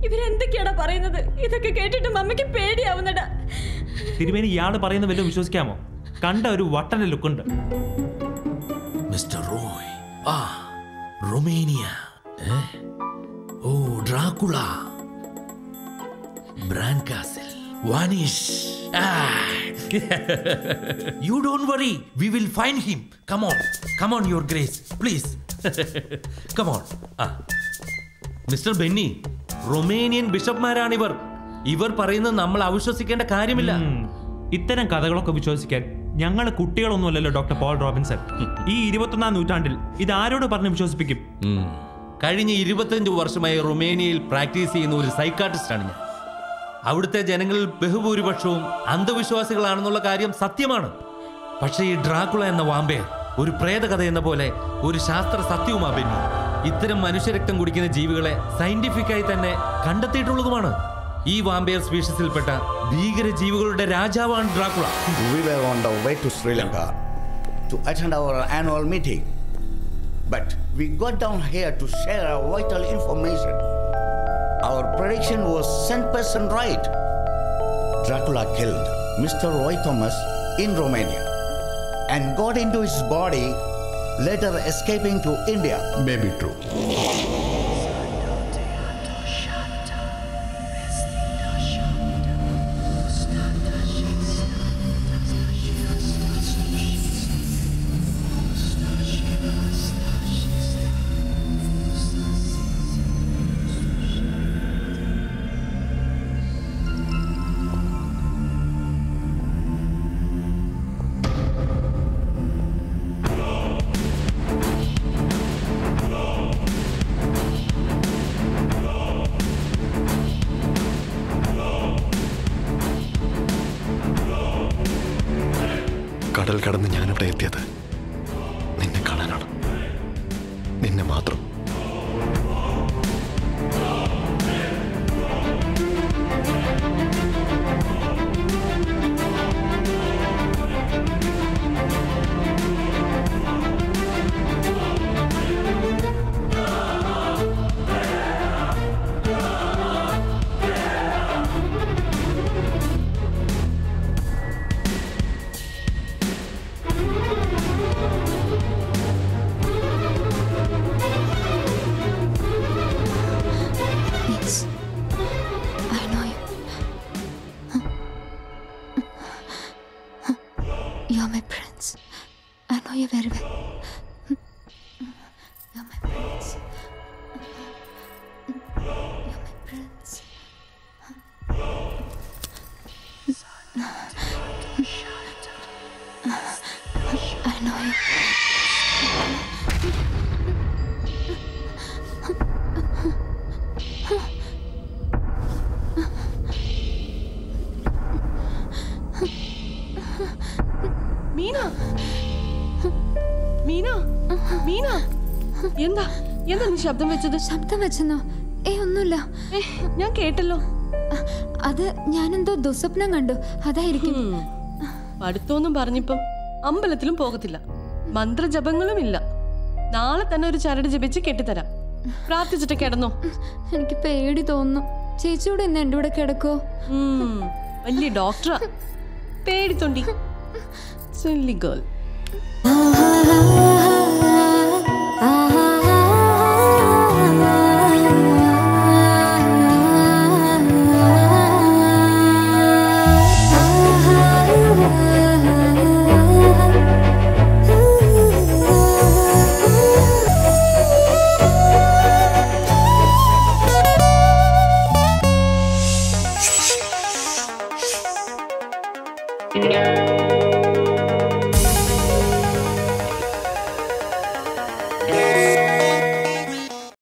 ഇവരെന്തൊക്കെയാടാ പറയുന്നത്? ഇതൊക്കെ കേട്ടിട്ട് മമ്മിക്ക് പേടിയാവുന്നടാ. തിരുമേനി ഇയാള് പറയുന്ന വല്ലതും വിശ്വസിക്കാമോ? കണ്ട ഒരു വട്ടന്റെ ലുക്കുണ്ട്. Mister Roy, Romania. Oh, Dracula, Bran castle, vanish. You don't worry, we will find him. Come on, your grace, please. Come on. Mister Benny, Romanian ബിഷപ്പ്മാരാണിവർ. ഇവർ പറയുന്നത് നമ്മൾ അവിശ്വസിക്കേണ്ട കാര്യമില്ല. ഇത്തരം കഥകളൊക്കെ വിശ്വസിക്കാൻ ഞങ്ങൾ കുട്ടികളൊന്നുമല്ലല്ലോ ഡോക്ടർ പോൾ റോബിൻസൺ. ഈ 21-ാം നൂറ്റാണ്ടിൽ ഇതാരോട് പറഞ്ഞ് വിശ്വസിപ്പിക്കും? കഴിഞ്ഞ 25 വർഷമായി റൊമേനിയയിൽ പ്രാക്ടീസ് ചെയ്യുന്ന ഒരു സൈക്കാട്രിസ്റ്റാണ് ഞാൻ. അവിടുത്തെ ജനങ്ങളിൽ ബഹുഭൂരിപക്ഷവും അന്ധവിശ്വാസികളാണെന്നുള്ള കാര്യം സത്യമാണ്. പക്ഷേ ഈ ഡ്രാക്കുള എന്ന വാമ്പയർ ഒരു പ്രേതകഥ എന്ന പോലെ ഒരു ശാസ്ത്ര സത്യവുമാ ബെന്നി. ഇത്തരം മനുഷ്യരക്തം കുടിക്കുന്ന ജീവികളെ സയന്റിഫിക്കായി തന്നെ കണ്ടെത്തിയിട്ടുള്ളതുമാണ്. ഈ വാമ്പയർ സ്പീഷീസിൽപ്പെട്ട ഭീകര ജീവികളുടെ രാജാവാണ് Dracula. We were on the way to Sri Lanka to attend our annual meeting, but we got down here to share our vital information. Our prediction was 100% right. Dracula killed Mr. Roy Thomas in Romania and got into his body, later escaping to India. May be true. കടൽ കടന്ന് ഞാനിവിടെ എത്തിയത് നിന്നെ കാണാനാണ്. നിന്നെ മാത്രം. You're my prince. I know you very well. You're my prince. You're my prince. I know you. Meena, Meena, Meena, എന്താ എന്താ നീ ശബ്ദം വെച്ചത്? ശബ്ദം വെച്ചെന്നോ? ഒന്നുമില്ല. ഞാൻ കേട്ടല്ലോ. അത് ഞാനെന്തോ ദുസ്വപ്നം കണ്ടു, അതായിരിക്കും. പഠിത്തമൊന്നും പറഞ്ഞിപ്പം അമ്പലത്തിലും പോകത്തില്ല, മന്ത്രജപങ്ങളും ഇല്ല. നാളെ തന്നെ ഒരു ചരട് ജപിച്ച് കെട്ടിത്തരാം. പ്രാർത്ഥിച്ചിട്ട് കിടന്നോ? എനിക്ക് പേടി തോന്നുന്നു. ചേച്ചിയോട് ഇന്ന് എൻ്റെ കൂടെ കിടക്കോ? വലിയ ഡോക്ടറാ, പേടിത്തൊണ്ടി. Silly girl. Yeah.